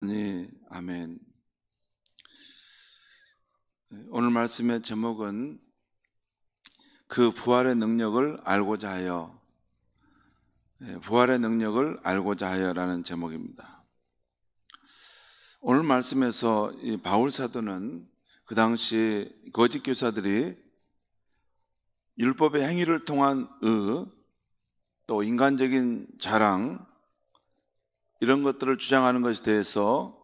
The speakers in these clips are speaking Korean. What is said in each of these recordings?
네, 아멘. 오늘 말씀의 제목은 그 부활의 능력을 알고자 하여, 부활의 능력을 알고자 하여라는 제목입니다. 오늘 말씀에서 이 바울 사도는 그 당시 거짓 교사들이 율법의 행위를 통한 또 인간적인 자랑 이런 것들을 주장하는 것에 대해서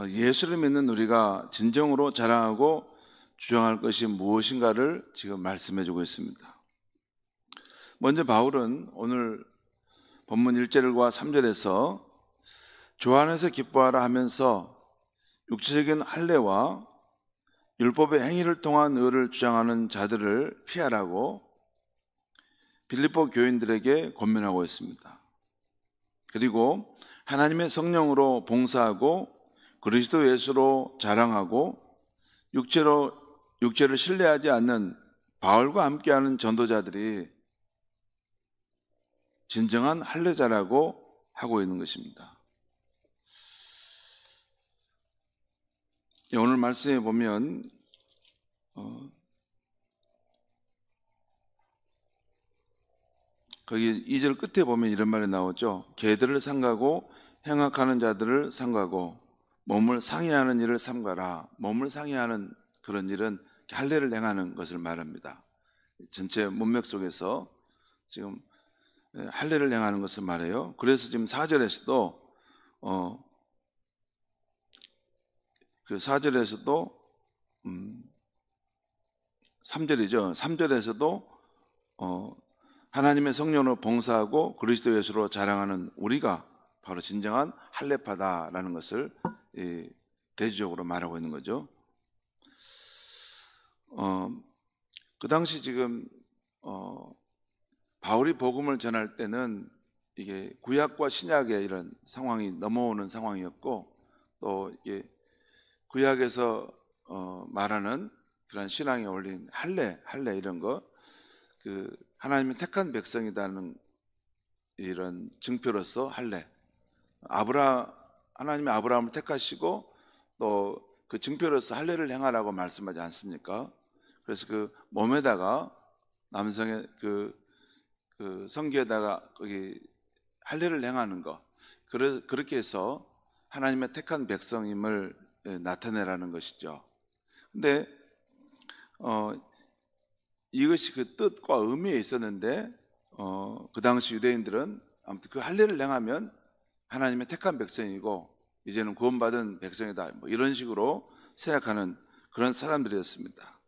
예수를 믿는 우리가 진정으로 자랑하고 주장할 것이 무엇인가를 지금 말씀해 주고 있습니다. 먼저 바울은 오늘 본문 1절과 3절에서 주 안에서 기뻐하라 하면서 육체적인 할례와 율법의 행위를 통한 의를 주장하는 자들을 피하라고 빌립보 교인들에게 권면하고 있습니다. 그리고 하나님의 성령으로 봉사하고 그리스도 예수로 자랑하고 육체를 신뢰하지 않는 바울과 함께하는 전도자들이 진정한 할례자라고 하고 있는 것입니다. 오늘 말씀에 보면 거기 2절 끝에 보면 이런 말이 나오죠. 개들을 삼가고 행악하는 자들을 삼가고 몸을 상해하는 일을 삼가라. 몸을 상해하는 그런 일은 할례를 행하는 것을 말합니다. 전체 문맥 속에서 지금 할례를 행하는 것을 말해요. 그래서 지금 4절에서도 그 4절에서도 3절이죠. 3절에서도 하나님의 성령으로 봉사하고 그리스도 예수로 자랑하는 우리가 바로 진정한 할례파다라는 것을 대조적으로 말하고 있는 거죠. 그 당시 지금 바울이 복음을 전할 때는 이게 구약과 신약의 이런 상황이 넘어오는 상황이었고, 또 이게 구약에서 말하는 그런 신앙에 올린 할례 이런 거, 그 하나님의 택한 백성이라는 이런 증표로서 할례, 하나님의 아브라함을 택하시고 또 그 증표로서 할례를 행하라고 말씀하지 않습니까? 그래서 그 몸에다가 남성의 그 성기에다가 거기 할례를 행하는 거, 그렇게 해서 하나님의 택한 백성임을 나타내라는 것이죠. 근데 이것이 그 뜻과 의미에 있었는데 그 당시 유대인들은 아무튼 그 할례를 행하면 하나님의 택한 백성이고 이제는 구원받은 백성이다, 뭐 이런 식으로 생각하는 그런 사람들이었습니다.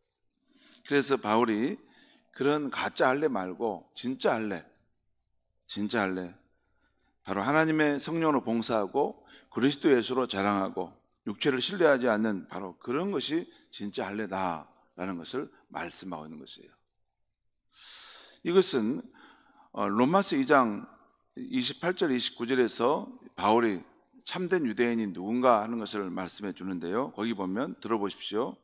그래서 바울이 그런 가짜 할례 말고 진짜 할례, 바로 하나님의 성령으로 봉사하고 그리스도 예수로 자랑하고 육체를 신뢰하지 않는 바로 그런 것이 진짜 할례다라는 것을 말씀하고 있는 것이에요. 이것은 로마서 2장 28절 29절에서 바울이 참된 유대인이 누군가 하는 것을 말씀해 주는데요. 거기 보면 들어보십시오.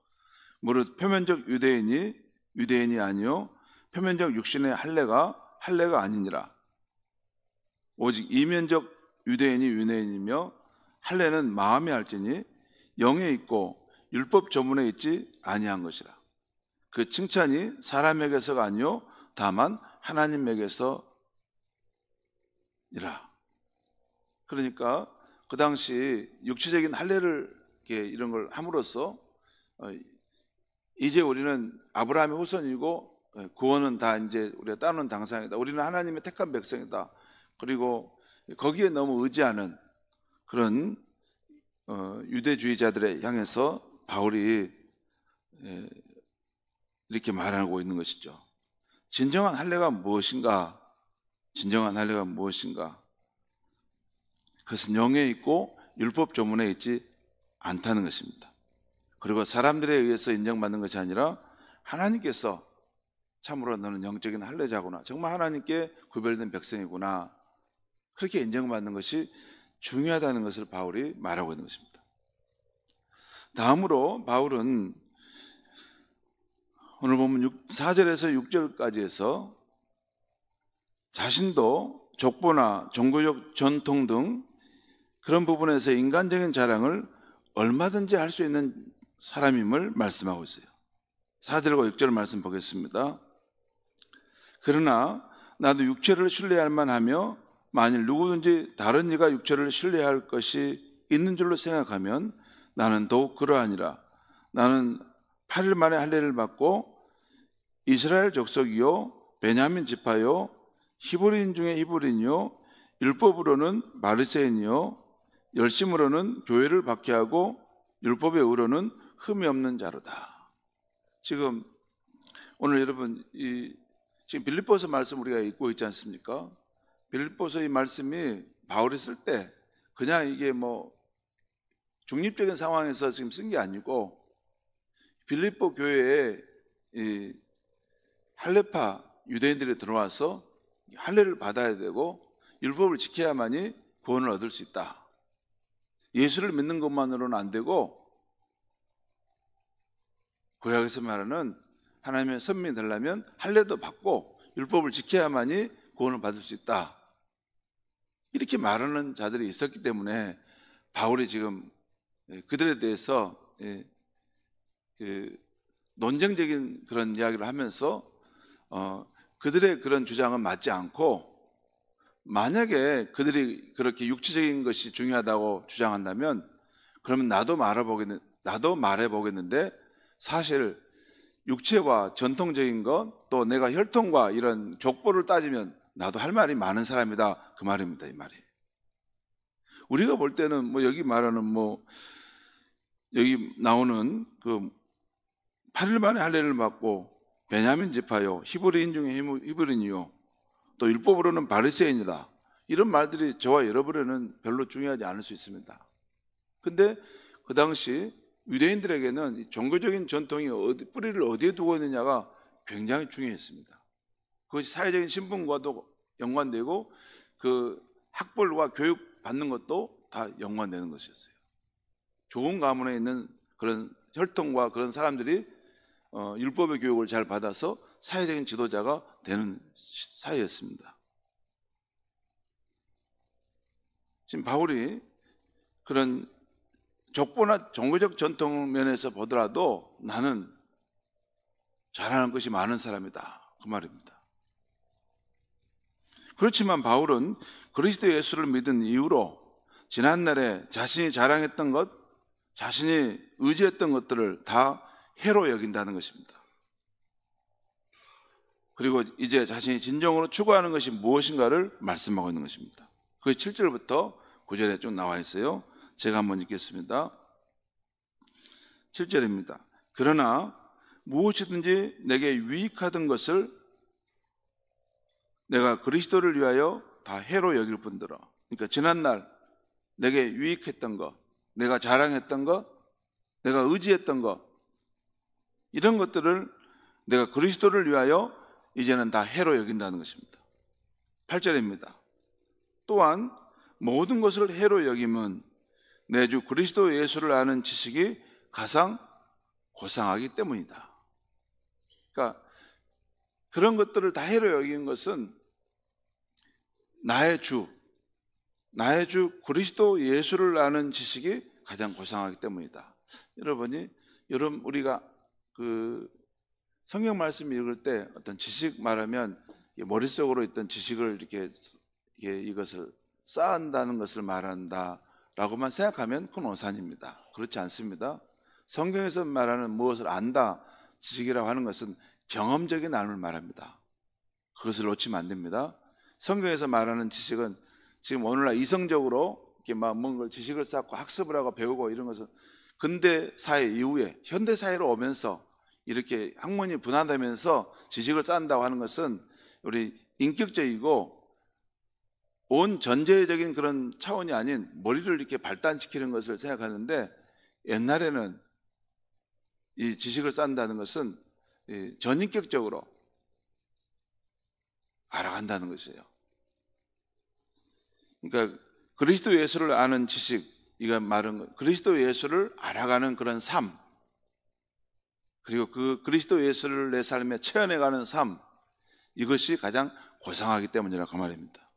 무릇 표면적 유대인이 아니요 표면적 육신의 할례가 아니니라. 오직 이면적 유대인이 유대인이며 할례는 마음에 할지니 영에 있고 율법 조문에 있지 아니한 것이라. 그 칭찬이 사람에게서가 아니요 다만 하나님에게서니라. 그러니까 그 당시 육체적인 할례를 이런 걸 함으로써 이제 우리는 아브라함의 후손이고 구원은 다 이제 우리가 따르는 당상이다. 우리는 하나님의 택한 백성이다. 그리고 거기에 너무 의지하는 그런 유대주의자들에 향해서 바울이 이렇게 말하고 있는 것이죠. 진정한 할례가 무엇인가? 그것은 영에 있고 율법 조문에 있지 않다는 것입니다. 그리고 사람들에 의해서 인정받는 것이 아니라 하나님께서 참으로 너는 영적인 할례자구나, 정말 하나님께 구별된 백성이구나, 그렇게 인정받는 것이 중요하다는 것을 바울이 말하고 있는 것입니다. 다음으로 바울은 오늘 보면 4절에서 6절까지 해서 자신도 족보나 종교적 전통 등 그런 부분에서 인간적인 자랑을 얼마든지 할 수 있는 사람임을 말씀하고 있어요. 4절과 6절 말씀 보겠습니다. 그러나 나도 육체를 신뢰할 만하며 만일 누구든지 다른 이가 육체를 신뢰할 것이 있는 줄로 생각하면 나는 더욱 그러하니라. 나는 8일 만에 할례를 받고 이스라엘 족속이요 베냐민 지파요 히브리인 중에 히브리인이요 율법으로는 바리새인이요 열심으로는 교회를 박해하고 율법의 의로는 흠이 없는 자로다. 지금 오늘 여러분 지금 빌립보서 말씀 우리가 읽고 있지 않습니까? 빌립보서 이 말씀이 바울이 쓸 때 그냥 이게 뭐 중립적인 상황에서 지금 쓴 게 아니고 빌립보 교회에 이 할례파 유대인들이 들어와서 할례를 받아야 되고 율법을 지켜야만이 구원을 얻을 수 있다. 예수를 믿는 것만으로는 안 되고 구약에서 말하는 하나님의 선민이 되려면 할례도 받고 율법을 지켜야만이 구원을 받을 수 있다. 이렇게 말하는 자들이 있었기 때문에 바울이 지금 그들에 대해서 논쟁적인 그런 이야기를 하면서 그들의 그런 주장은 맞지 않고 만약에 그들이 그렇게 육체적인 것이 중요하다고 주장한다면 그러면 나도 말해보겠는데 사실 육체와 전통적인 것 또 내가 혈통과 이런 족보를 따지면 나도 할 말이 많은 사람이다 그 말입니다. 이 말이 우리가 볼 때는 뭐 여기 말하는 뭐 여기 나오는 그 8일 만에 할례를 받고 베냐민 지파요 히브리인 중에 히브리인이요 또 율법으로는 바리새인이다 이런 말들이 저와 여러분에는 별로 중요하지 않을 수 있습니다. 근데 그 당시 유대인들에게는 종교적인 전통이 뿌리를 어디에 두고 있느냐가 굉장히 중요했습니다. 그것이 사회적인 신분과도 연관되고 그 학벌과 교육 받는 것도 다 연관되는 것이었어요. 좋은 가문에 있는 그런 혈통과 그런 사람들이 율법의 교육을 잘 받아서 사회적인 지도자가 되는 사회였습니다. 지금 바울이 그런 족보나 종교적 전통 면에서 보더라도 나는 잘하는 것이 많은 사람이다 그 말입니다. 그렇지만 바울은 그리스도 예수를 믿은 이후로 지난날에 자신이 자랑했던 것, 자신이 의지했던 것들을 다 해로 여긴다는 것입니다. 그리고 이제 자신이 진정으로 추구하는 것이 무엇인가를 말씀하고 있는 것입니다. 그 7절부터 9절에 쭉 나와 있어요. 제가 한번 읽겠습니다. 7절입니다. 그러나 무엇이든지 내게 유익하던 것을 내가 그리스도를 위하여 다 해로 여길 뿐더러 그러니까 지난날 내게 유익했던 것, 내가 자랑했던 것, 내가 의지했던 것 이런 것들을 내가 그리스도를 위하여 이제는 다 해로 여긴다는 것입니다. 8절입니다. 또한 모든 것을 해로 여김은 내 주 그리스도 예수를 아는 지식이 가장 고상하기 때문이다. 그러니까 그런 것들을 다 해로 여기는 것은 나의 주 그리스도 예수를 아는 지식이 가장 고상하기 때문이다. 여러분 우리가 그 성경 말씀 읽을 때 어떤 지식 말하면 머릿속으로 있던 지식을 이렇게 이것을 쌓는다는 것을 말한다라고만 생각하면 그건 오산입니다. 그렇지 않습니다. 성경에서 말하는 무엇을 안다, 지식이라고 하는 것은 경험적인 알을 말합니다. 그것을 놓치면 안 됩니다. 성경에서 말하는 지식은 지금 오늘날 이성적으로 이렇게 막 뭔가 지식을 쌓고 학습을 하고 배우고 이런 것은 근대 사회 이후에 현대 사회로 오면서 이렇게 학문이 분화되면서 지식을 쌓는다고 하는 것은 우리 인격적이고 온 전제적인 그런 차원이 아닌 머리를 이렇게 발달시키는 것을 생각하는데 옛날에는 이 지식을 쌓는다는 것은 전인격적으로 알아간다는 것이에요. 그러니까 그리스도 예수를 아는 지식, 이거 말은 그리스도 예수를 알아가는 그런 삶, 그리고 그 그리스도 예수를 내 삶에 체험해가는 삶, 이것이 가장 고상하기 때문이라고 말입니다.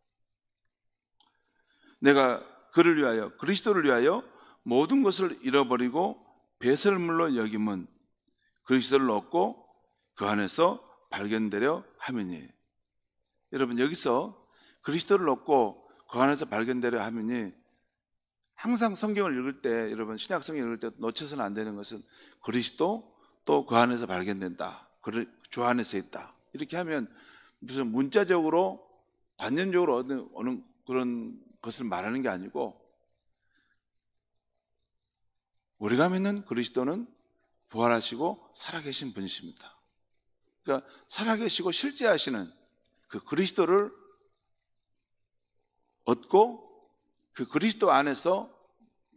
내가 그를 위하여, 그리스도를 위하여 모든 것을 잃어버리고 배설물로 여김은 그리스도를 얻고 그 안에서 발견되려 함이니. 여러분, 여기서 그리스도를 얻고 그 안에서 발견되려 함이니, 항상 성경을 읽을 때, 여러분 신약 성경 읽을 때 놓쳐서는 안 되는 것은 그리스도 또 그 안에서 발견된다, 주 안에서 있다, 이렇게 하면 무슨 문자적으로 관념적으로 어느 그런 것을 말하는 게 아니고, 우리가 믿는 그리스도는 부활하시고 살아계신 분이십니다. 그러니까 살아계시고 실제 하시는 그 그리스도를 얻고 그 그리스도 안에서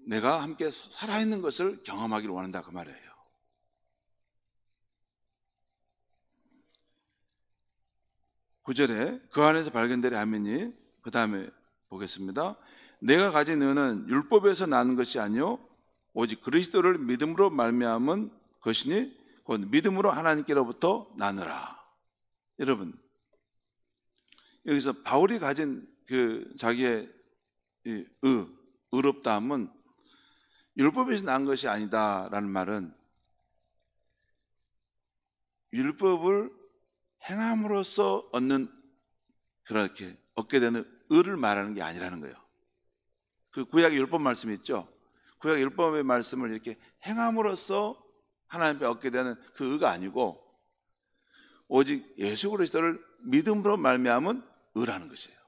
내가 함께 살아있는 것을 경험하기를 원한다, 그 말이에요. 구절에 그 안에서 발견되려 함이니, 그 다음에 보겠습니다. 내가 가진 은은 율법에서 나는 것이 아니요 오직 그리스도를 믿음으로 말미암은 것이니 곧 믿음으로 하나님께로부터 나느라. 여러분, 여기서 바울이 가진 그 자기의 의롭다함은 율법에서 난 것이 아니다라는 말은 율법을 행함으로써 그렇게 얻게 되는 의를 말하는 게 아니라는 거예요. 그 구약의 율법 말씀이 있죠. 구약 율법의 말씀을 이렇게 행함으로써 하나님께 얻게 되는 그 의가 아니고, 오직 예수 그리스도를 믿음으로 말미암은 의라는 것이에요.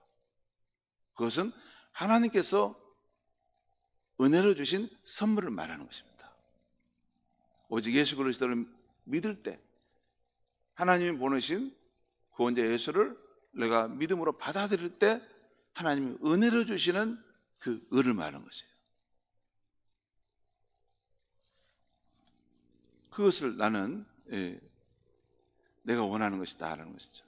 그것은 하나님께서 은혜로 주신 선물을 말하는 것입니다. 오직 예수 그리스도를 믿을 때 하나님이 보내신 구원자 예수를 내가 믿음으로 받아들일 때 하나님이 은혜로 주시는 그 의를 말하는 것이에요. 그것을 나는 내가 원하는 것이다 라는 것이죠.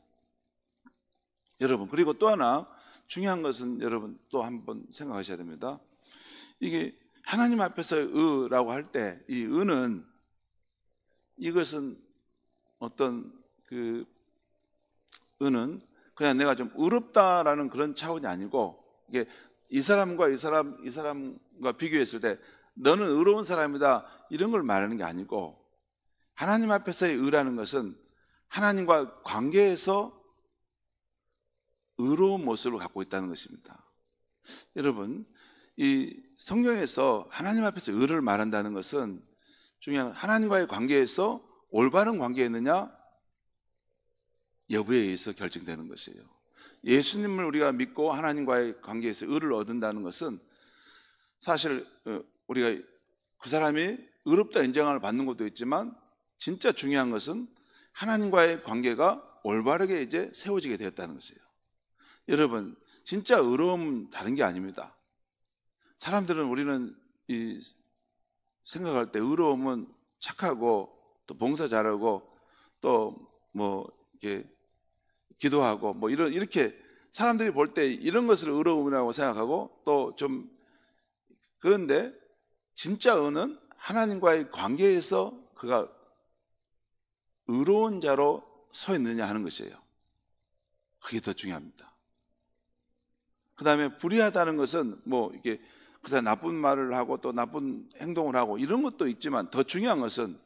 여러분, 그리고 또 하나 중요한 것은 여러분 또 한번 생각하셔야 됩니다. 이게 하나님 앞에서의 의라고 할 때 이 의는, 이것은 어떤 그 의는 그냥 내가 좀 의롭다라는 그런 차원이 아니고, 이게 이 사람과 비교했을 때 너는 의로운 사람이다 이런 걸 말하는 게 아니고, 하나님 앞에서의 의라는 것은 하나님과 관계에서 의로운 모습을 갖고 있다는 것입니다. 여러분, 이 성경에서 하나님 앞에서 의를 말한다는 것은 중요한, 하나님과의 관계에서 올바른 관계였느냐 여부에 의해서 결정되는 것이에요. 예수님을 우리가 믿고 하나님과의 관계에서 의를 얻는다는 것은 사실 우리가 그 사람이 의롭다 인정을 받는 것도 있지만, 진짜 중요한 것은 하나님과의 관계가 올바르게 이제 세워지게 되었다는 것이에요. 여러분, 진짜 의로움은 다른 게 아닙니다. 사람들은, 우리는 생각할 때 의로움은 착하고 또 봉사 잘하고 또 뭐 이렇게 기도하고 뭐 이렇게 사람들이 볼 때 이런 것을 의로움이라고 생각하고, 또 좀, 그런데 진짜 의는 하나님과의 관계에서 그가 의로운 자로 서 있느냐 하는 것이에요. 그게 더 중요합니다. 그 다음에 불의하다는 것은 뭐 이게 그다음 나쁜 말을 하고 또 나쁜 행동을 하고 이런 것도 있지만, 더 중요한 것은,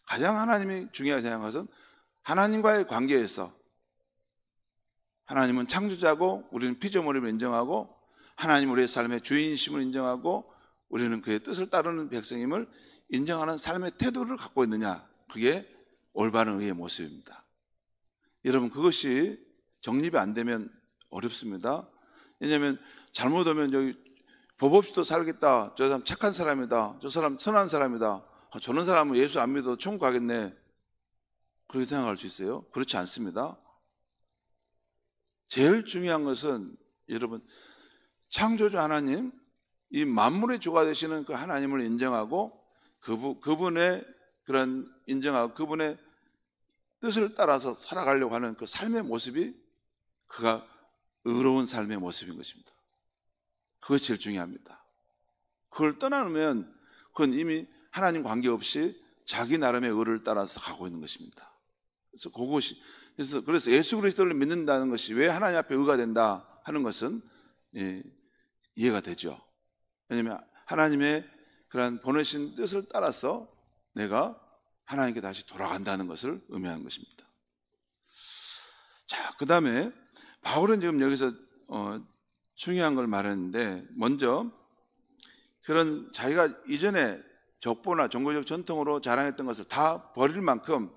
가장 하나님이 중요하게 생각하는 것은 하나님과의 관계에서, 하나님은 창조자고 우리는 피조물임을 인정하고, 하나님 우리의 삶의 주인이심을 인정하고, 우리는 그의 뜻을 따르는 백성임을 인정하는 삶의 태도를 갖고 있느냐, 그게 올바른 의의 모습입니다. 여러분, 그것이 정립이 안 되면 어렵습니다. 왜냐하면 잘못하면 여기 법 없이도 살겠다, 저 사람 착한 사람이다, 저 사람 선한 사람이다, 저런 사람은 예수 안 믿어도 천국 가겠네, 그렇게 생각할 수 있어요. 그렇지 않습니다. 제일 중요한 것은, 여러분, 창조주 하나님, 이 만물의 주가 되시는 그 하나님을 인정하고, 그분의 그런 인정하고 그분의 뜻을 따라서 살아가려고 하는 그 삶의 모습이 그가 의로운 삶의 모습인 것입니다. 그것이 제일 중요합니다. 그걸 떠나면 그건 이미 하나님 관계없이 자기 나름의 의를 따라서 가고 있는 것입니다. 그래서 예수 그리스도를 믿는다는 것이 왜 하나님 앞에 의가 된다 하는 것은 이해가 되죠. 왜냐하면 하나님의 그러한 보내신 뜻을 따라서 내가 하나님께 다시 돌아간다는 것을 의미하는 것입니다. 자, 그 다음에 바울은 지금 여기서 중요한 걸 말했는데, 먼저 그런 자기가 이전에 족보나 종교적 전통으로 자랑했던 것을 다 버릴 만큼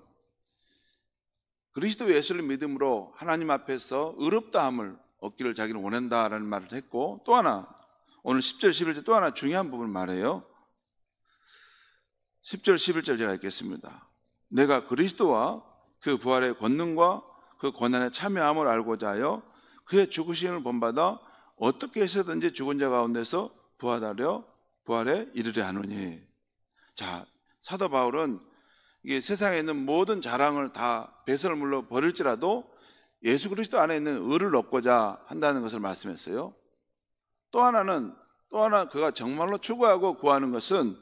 그리스도 예수를 믿음으로 하나님 앞에서 의롭다함을 얻기를 자기는 원한다라는 말을 했고, 또 하나 오늘 10절 11절 또 하나 중요한 부분을 말해요. 10절 11절 제가 읽겠습니다. 내가 그리스도와 그 부활의 권능과 그 고난에 참여함을 알고자 하여 그의 죽으심을 본받아 어떻게 해서든지 죽은 자 가운데서 부활에 이르려 하노니. 자, 사도 바울은 이게 세상에 있는 모든 자랑을 다 배설을 물러 버릴지라도 예수 그리스도 안에 있는 의를 얻고자 한다는 것을 말씀했어요. 또 하나 그가 정말로 추구하고 구하는 것은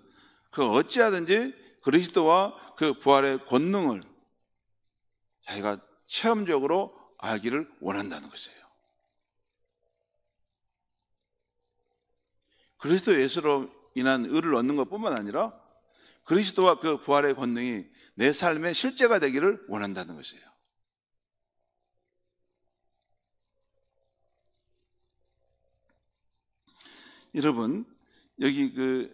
그 어찌하든지 그리스도와 그 부활의 권능을 자기가 체험적으로 알기를 원한다는 것이에요. 그리스도 예수로 인한 의를 얻는 것뿐만 아니라 그리스도와 그 부활의 권능이 내 삶의 실제가 되기를 원한다는 것이에요. 여러분, 여기 그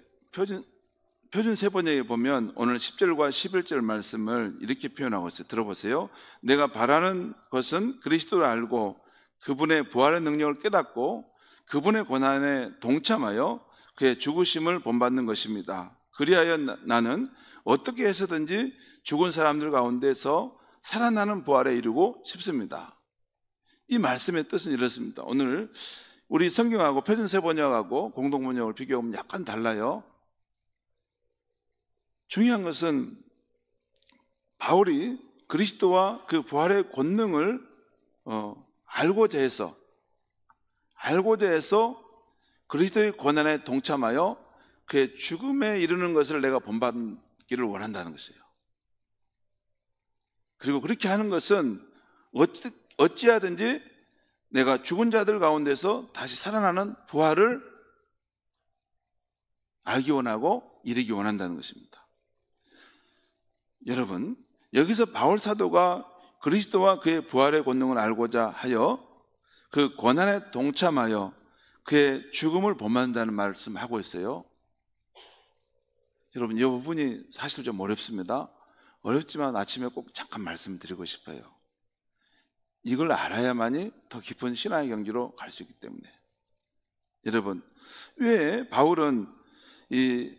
표준 세번역에 보면 오늘 10절과 11절 말씀을 이렇게 표현하고 있어요. 들어보세요. 내가 바라는 것은 그리스도를 알고 그분의 부활의 능력을 깨닫고 그분의 고난에 동참하여 그의 죽으심을 본받는 것입니다. 그리하여 나는 어떻게 해서든지 죽은 사람들 가운데서 살아나는 부활에 이르고 싶습니다. 이 말씀의 뜻은 이렇습니다. 오늘 우리 성경하고 표준세번역하고 공동번역을 비교하면 약간 달라요. 중요한 것은 바울이 그리스도와 그 부활의 권능을 알고자 해서 그리스도의 고난에 동참하여 그의 죽음에 이르는 것을 내가 본받기를 원한다는 것이에요. 그리고 그렇게 하는 것은 어찌하든지 내가 죽은 자들 가운데서 다시 살아나는 부활을 알기 원하고 이르기 원한다는 것입니다. 여러분, 여기서 바울 사도가 그리스도와 그의 부활의 권능을 알고자 하여 그 고난에 동참하여 그의 죽음을 본받는다는 말씀하고 있어요. 여러분, 이 부분이 사실 좀 어렵습니다. 어렵지만 아침에 꼭 잠깐 말씀드리고 싶어요. 이걸 알아야만이 더 깊은 신앙의 경지로 갈 수 있기 때문에. 여러분, 왜 바울은 이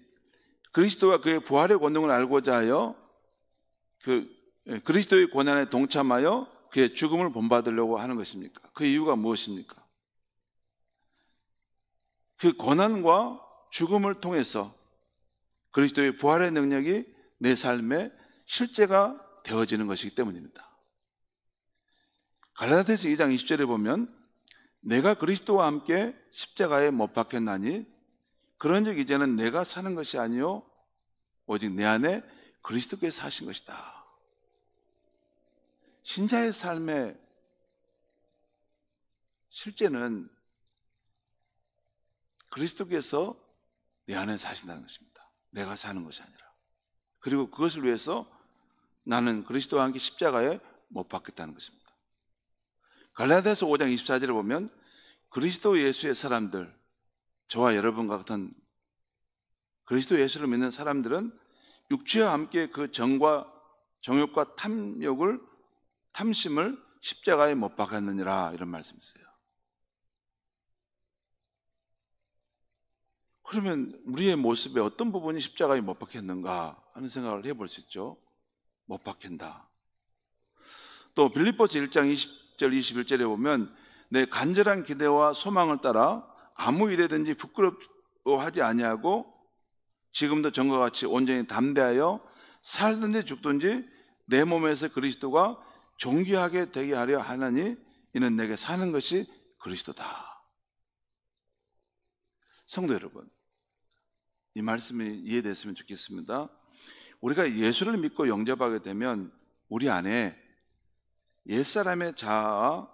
그리스도와 그의 부활의 권능을 알고자 하여 그리스도의 고난에 동참하여 그의 죽음을 본받으려고 하는 것입니까? 그 이유가 무엇입니까? 그 고난과 죽음을 통해서 그리스도의 부활의 능력이 내 삶의 실제가 되어지는 것이기 때문입니다. 갈라디아서 2장 20절에 보면 내가 그리스도와 함께 십자가에 못 박혔나니 그런즉 이제는 내가 사는 것이 아니요 오직 내 안에 그리스도께서 사신 것이다. 신자의 삶의 실제는 그리스도께서 내 안에 사신다는 것입니다. 내가 사는 것이 아니라. 그리고 그것을 위해서 나는 그리스도와 함께 십자가에 못 박혔다는 것입니다. 갈라디아서 5장 24절에 보면 그리스도 예수의 사람들, 저와 여러분과 같은 그리스도 예수를 믿는 사람들은 육체와 함께 그 정욕과 탐심을 십자가에 못 박았느니라, 이런 말씀이 있어요. 그러면 우리의 모습의 어떤 부분이 십자가에 못 박혔는가 하는 생각을 해볼 수 있죠. 못 박힌다. 또 빌립보서 1장 20절 21절에 보면 내 간절한 기대와 소망을 따라 아무 일에든지 부끄러워하지 아니하고 지금도 전과 같이 온전히 담대하여 살든지 죽든지 내 몸에서 그리스도가 존귀하게 되게 하려 하나니 이는 내게 사는 것이 그리스도다. 성도 여러분, 이 말씀이 이해됐으면 좋겠습니다. 우리가 예수를 믿고 영접하게 되면 우리 안에 옛사람의 자아와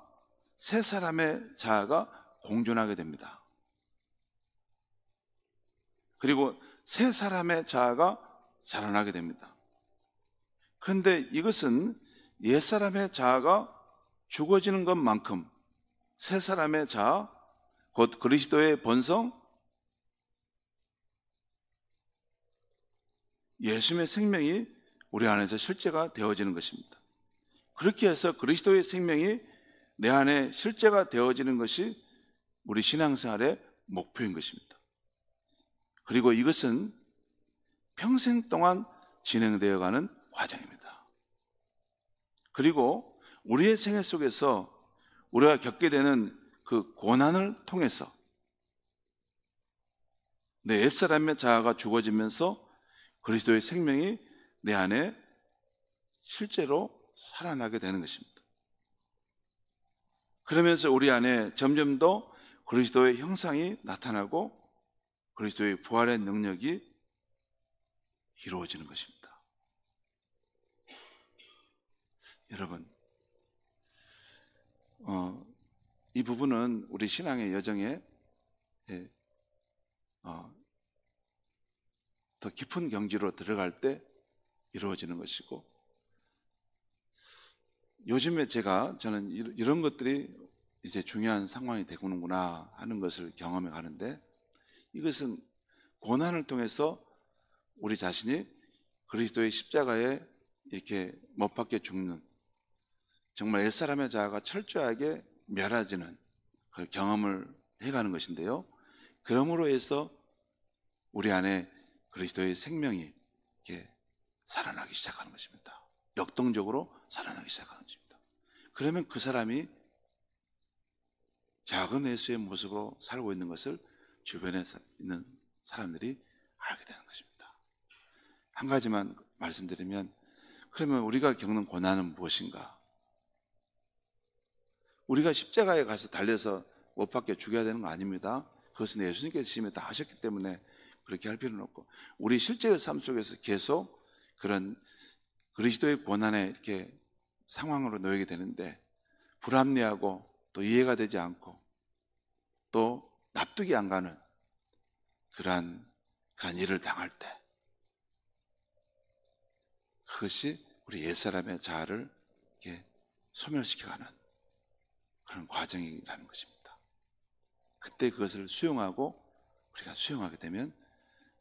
새사람의 자아가 공존하게 됩니다. 그리고 새 사람의 자아가 자라나게 됩니다. 그런데 이것은 옛사람의 자아가 죽어지는 것만큼 새 사람의 자아, 곧 그리스도의 본성, 예수님의 생명이 우리 안에서 실제가 되어지는 것입니다. 그렇게 해서 그리스도의 생명이 내 안에 실제가 되어지는 것이 우리 신앙생활의 목표인 것입니다. 그리고 이것은 평생 동안 진행되어 가는 과정입니다. 그리고 우리의 생애 속에서 우리가 겪게 되는 그 고난을 통해서 내 옛사람의 자아가 죽어지면서 그리스도의 생명이 내 안에 실제로 살아나게 되는 것입니다. 그러면서 우리 안에 점점 더 그리스도의 형상이 나타나고 그리스도의 부활의 능력이 이루어지는 것입니다. 여러분, 이 부분은 우리 신앙의 여정에 더 깊은 경지로 들어갈 때 이루어지는 것이고, 요즘에 저는 이런 것들이 이제 중요한 상황이 되고는구나 하는 것을 경험해 가는데, 이것은 고난을 통해서 우리 자신이 그리스도의 십자가에 이렇게 못 박혀 죽는, 정말 옛사람의 자아가 철저하게 멸해지는 그 경험을 해가는 것인데요. 그러므로 해서 우리 안에 그리스도의 생명이 이렇게 살아나기 시작하는 것입니다. 역동적으로 살아나기 시작하는 것입니다. 그러면 그 사람이 작은 예수의 모습으로 살고 있는 것을 주변에 있는 사람들이 알게 되는 것입니다. 한 가지만 말씀드리면, 그러면 우리가 겪는 고난은 무엇인가? 우리가 십자가에 가서 달려서 못 박혀 죽여야 되는 거 아닙니다. 그것은 예수님께서 지금에 다 하셨기 때문에 그렇게 할 필요는 없고, 우리 실제의 삶 속에서 계속 그런 그리스도의 고난에 이렇게 상황으로 놓이게 되는데, 불합리하고 또 이해가 되지 않고 또 납득이 안 가는 그런 일을 당할 때, 그것이 우리 옛사람의 자아를 이렇게 소멸시켜가는 그런 과정이라는 것입니다. 그때 그것을 우리가 수용하게 되면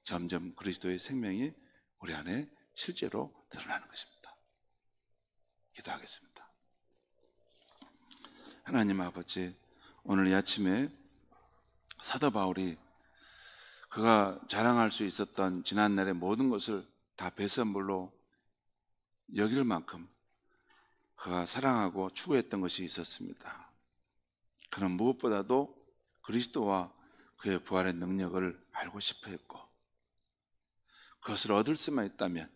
점점 그리스도의 생명이 우리 안에 실제로 드러나는 것입니다. 기도하겠습니다. 하나님 아버지, 오늘 이 아침에 사도 바울이 그가 자랑할 수 있었던 지난날의 모든 것을 다 배설물로 여길 만큼 그가 사랑하고 추구했던 것이 있었습니다. 그는 무엇보다도 그리스도와 그의 부활의 능력을 알고 싶어 했고, 그것을 얻을 수만 있다면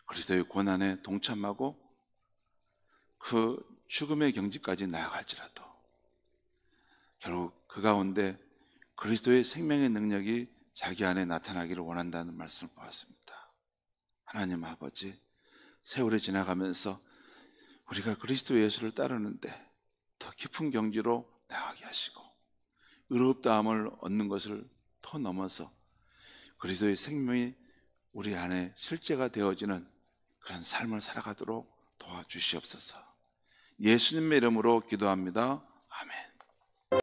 그리스도의 고난에 동참하고 그 죽음의 경지까지 나아갈지라도 결국 그 가운데 그리스도의 생명의 능력이 자기 안에 나타나기를 원한다는 말씀을 보았습니다. 하나님 아버지, 세월이 지나가면서 우리가 그리스도 예수를 따르는데 더 깊은 경지로 나아가게 하시고, 의롭다함을 얻는 것을 더 넘어서 그리스도의 생명이 우리 안에 실제가 되어지는 그런 삶을 살아가도록 도와주시옵소서. 예수님의 이름으로 기도합니다. 아멘.